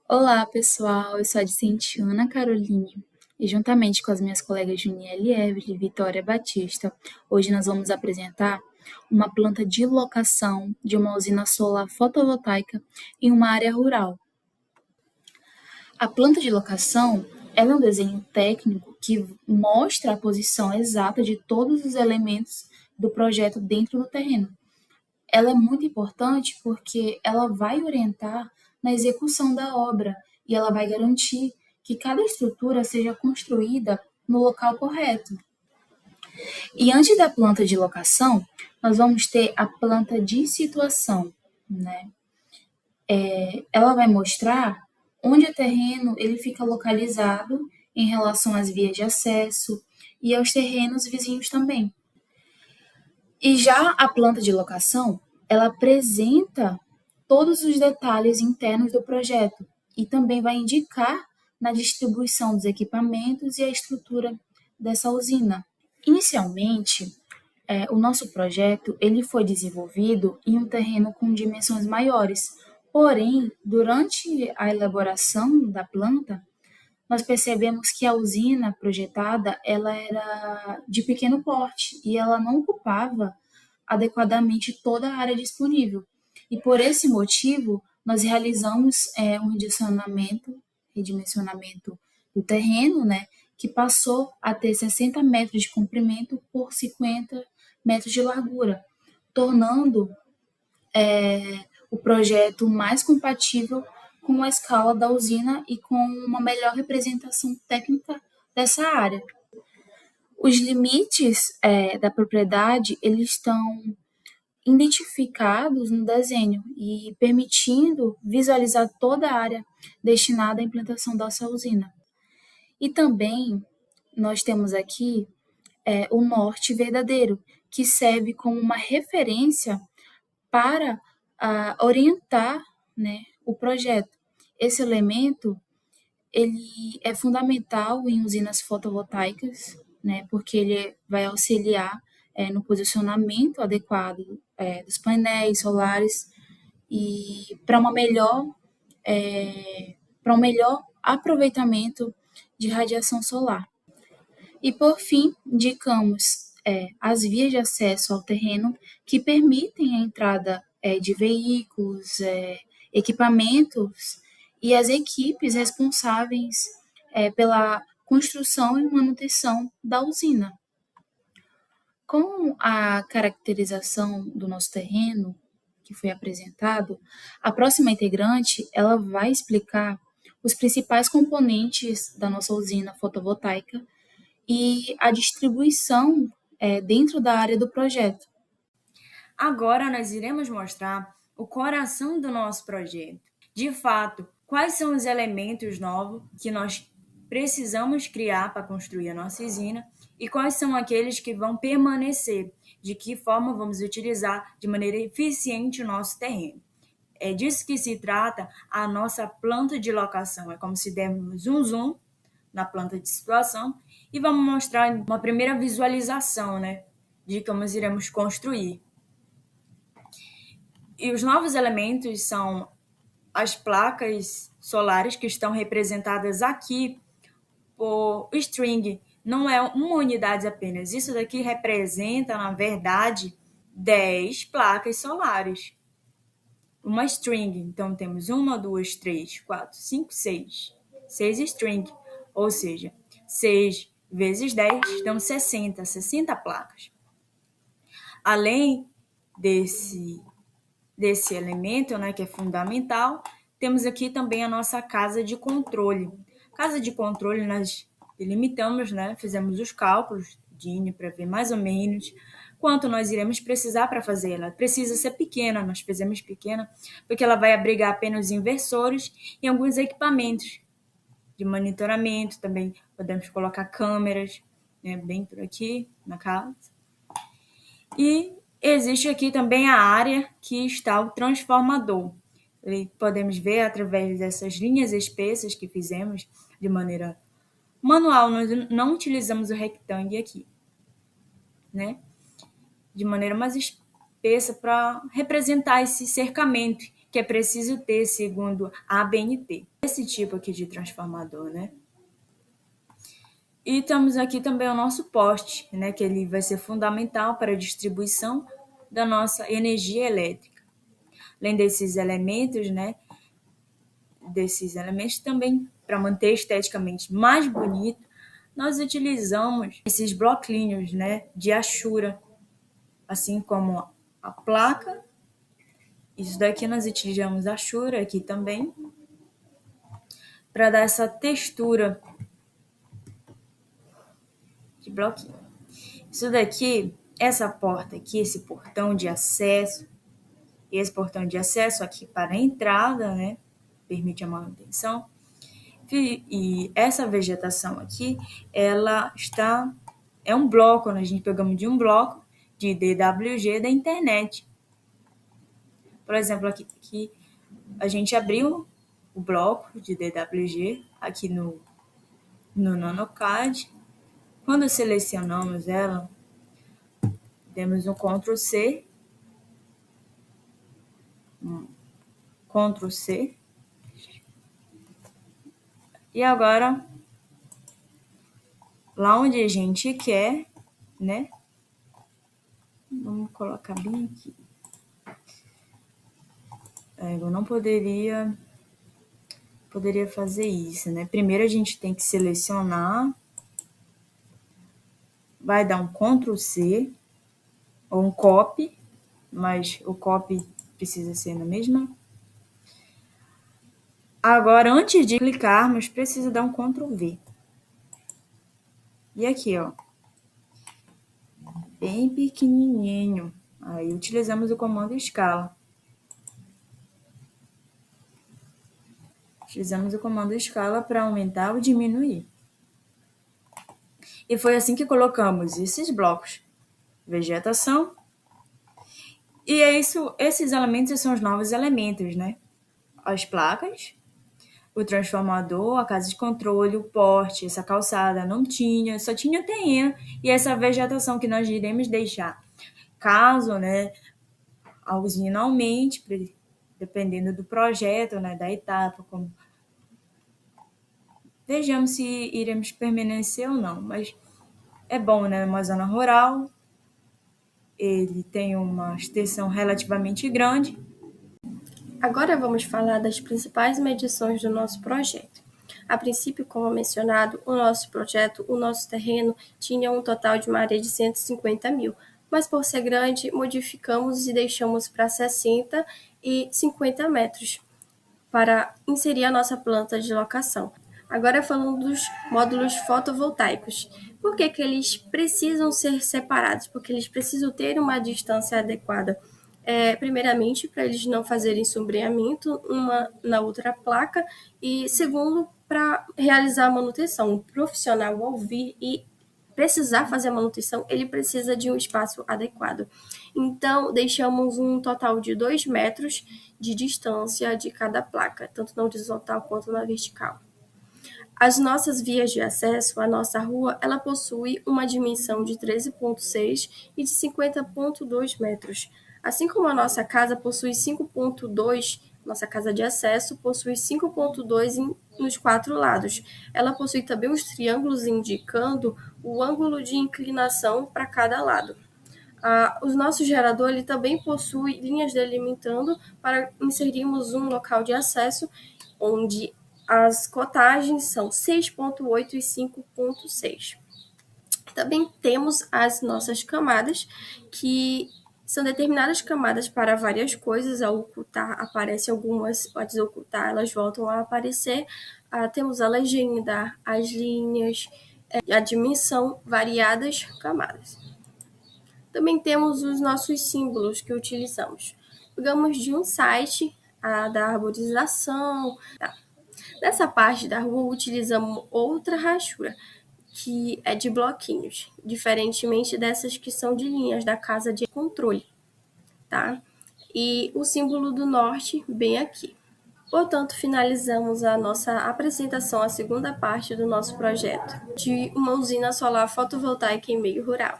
Olá, pessoal. Eu sou a discente Ana Caroline e, juntamente com as minhas colegas Juniele Evelyn e Vitória Batista, hoje nós vamos apresentar uma planta de locação de uma usina solar fotovoltaica em uma área rural. A planta de locação ela é um desenho técnico que mostra a posição exata de todos os elementos do projeto dentro do terreno. Ela é muito importante porque ela vai orientar na execução da obra e ela vai garantir que cada estrutura seja construída no local correto. E antes da planta de locação, nós vamos ter a planta de situação, né? Ela vai mostrar onde o terreno ele fica localizado em relação às vias de acesso e aos terrenos vizinhos também. E já a planta de locação, ela apresenta todos os detalhes internos do projeto e também vai indicar na distribuição dos equipamentos e a estrutura dessa usina. Inicialmente, o nosso projeto ele foi desenvolvido em um terreno com dimensões maiores, porém, durante a elaboração da planta, nós percebemos que a usina projetada ela era de pequeno porte e ela não ocupava adequadamente toda a área disponível. E por esse motivo, nós realizamos um redimensionamento do terreno, né, que passou a ter 60 metros de comprimento por 50 metros de largura, tornando o projeto mais compatível com a escala da usina e com uma melhor representação técnica dessa área. Os limites da propriedade eles estão identificados no desenho e permitindo visualizar toda a área destinada à implantação dessa usina. E também nós temos aqui o norte verdadeiro, que serve como uma referência para orientar, né, o projeto. Esse elemento ele é fundamental em usinas fotovoltaicas, né, porque ele vai auxiliar no posicionamento adequado dos painéis solares e para um melhor aproveitamento de radiação solar. E por fim, indicamos as vias de acesso ao terreno que permitem a entrada de veículos, equipamentos e as equipes responsáveis pela construção e manutenção da usina. Com a caracterização do nosso terreno, que foi apresentado, a próxima integrante ela vai explicar os principais componentes da nossa usina fotovoltaica e a distribuição dentro da área do projeto. Agora nós iremos mostrar o coração do nosso projeto. De fato, quais são os elementos novos que nós precisamos criar para construir a nossa usina e quais são aqueles que vão permanecer, de que forma vamos utilizar de maneira eficiente o nosso terreno. É disso que se trata a nossa planta de locação. É como se dermos um zoom na planta de situação e vamos mostrar uma primeira visualização, né, de como nós iremos construir. E os novos elementos são as placas solares que estão representadas aqui por string. Não é uma unidade apenas. Isso daqui representa, na verdade, 10 placas solares. Uma string. Então, temos 1, 2, 3, 4, 5, 6. 6 string. Ou seja, 6 vezes 10 dão 60 placas. Além desse elemento, né, que é fundamental, temos aqui também a nossa casa de controle. Casa de controle nós delimitamos, né, fizemos os cálculos para ver mais ou menos quanto nós iremos precisar para fazer. Ela precisa ser pequena, nós fizemos pequena, porque ela vai abrigar apenas inversores e alguns equipamentos de monitoramento, também podemos colocar câmeras, né, bem por aqui na casa. E existe aqui também a área que está o transformador. E podemos ver através dessas linhas espessas que fizemos de maneira manual, nós não utilizamos o rectangle aqui, né? De maneira mais espessa para representar esse cercamento que é preciso ter segundo a ABNT. Esse tipo aqui de transformador, né? E temos aqui também o nosso poste, né, que ele vai ser fundamental para a distribuição da nossa energia elétrica. Além desses elementos, né, também, para manter esteticamente mais bonito, nós utilizamos esses bloquinhos, né, de achura, assim como a placa. Isso daqui nós utilizamos achura aqui também, para dar essa textura de bloquinho. Isso daqui, essa porta aqui, esse portão de acesso, e esse portão de acesso aqui para a entrada, né, permite a manutenção. E essa vegetação aqui, ela é um bloco, né? A gente pegamos de um bloco de DWG da internet. Por exemplo, aqui a gente abriu o bloco de DWG aqui no NanoCAD. Quando selecionamos ela, demos um Ctrl C, Ctrl C, e agora, lá onde a gente quer, né? Vamos colocar bem aqui. Eu não poderia fazer isso, né? Primeiro a gente tem que selecionar, vai dar um Ctrl C ou um copy, mas o copy precisa ser na mesma. Agora, antes de clicarmos, precisa dar um Ctrl V. E aqui, ó, bem pequenininho. Aí utilizamos o comando escala. Utilizamos o comando escala para aumentar ou diminuir. E foi assim que colocamos esses blocos. Vegetação. E é isso, esses elementos são os novos elementos, né? As placas, o transformador, a casa de controle, o porte, essa calçada não tinha, só tinha o terreno e essa vegetação que nós iremos deixar. Caso, né, a usina aumente, dependendo do projeto, né, da etapa, como vejamos se iremos permanecer ou não, mas é bom, né, uma zona rural, ele tem uma extensão relativamente grande. Agora vamos falar das principais medições do nosso projeto. A princípio, como mencionado, o nosso projeto, o nosso terreno, tinha um total de uma área de 150 mil, mas por ser grande, modificamos e deixamos para 60 e 50 metros para inserir a nossa planta de locação. Agora falando dos módulos fotovoltaicos. Por que eles precisam ser separados? Porque eles precisam ter uma distância adequada. Primeiramente, para eles não fazerem sombreamento uma na outra placa, e segundo, para realizar a manutenção. O profissional, ao vir e precisar fazer a manutenção, ele precisa de um espaço adequado. Então, deixamos um total de 2 metros de distância de cada placa, tanto na horizontal quanto na vertical. As nossas vias de acesso, a nossa rua, ela possui uma dimensão de 13,6 e de 50,2 metros. Assim como a nossa casa possui 5,2, nossa casa de acesso possui 5,2 nos 4 lados. Ela possui também os triângulos indicando o ângulo de inclinação para cada lado. O nosso gerador ele também possui linhas delimitando para inserirmos um local de acesso onde as cotagens são 6,8 e 5,6. Também temos as nossas camadas, que são determinadas camadas para várias coisas. Ao ocultar, aparecem algumas, ao desocultar, elas voltam a aparecer. Temos a legenda, as linhas, a dimensão, variadas camadas. Também temos os nossos símbolos que utilizamos. Pegamos de um site, da arborização. Nessa parte da rua, utilizamos outra rachura, que é de bloquinhos, diferentemente dessas que são de linhas da casa de controle, tá? E o símbolo do norte bem aqui. Portanto, finalizamos a nossa apresentação, a segunda parte do nosso projeto de uma usina solar fotovoltaica em meio rural.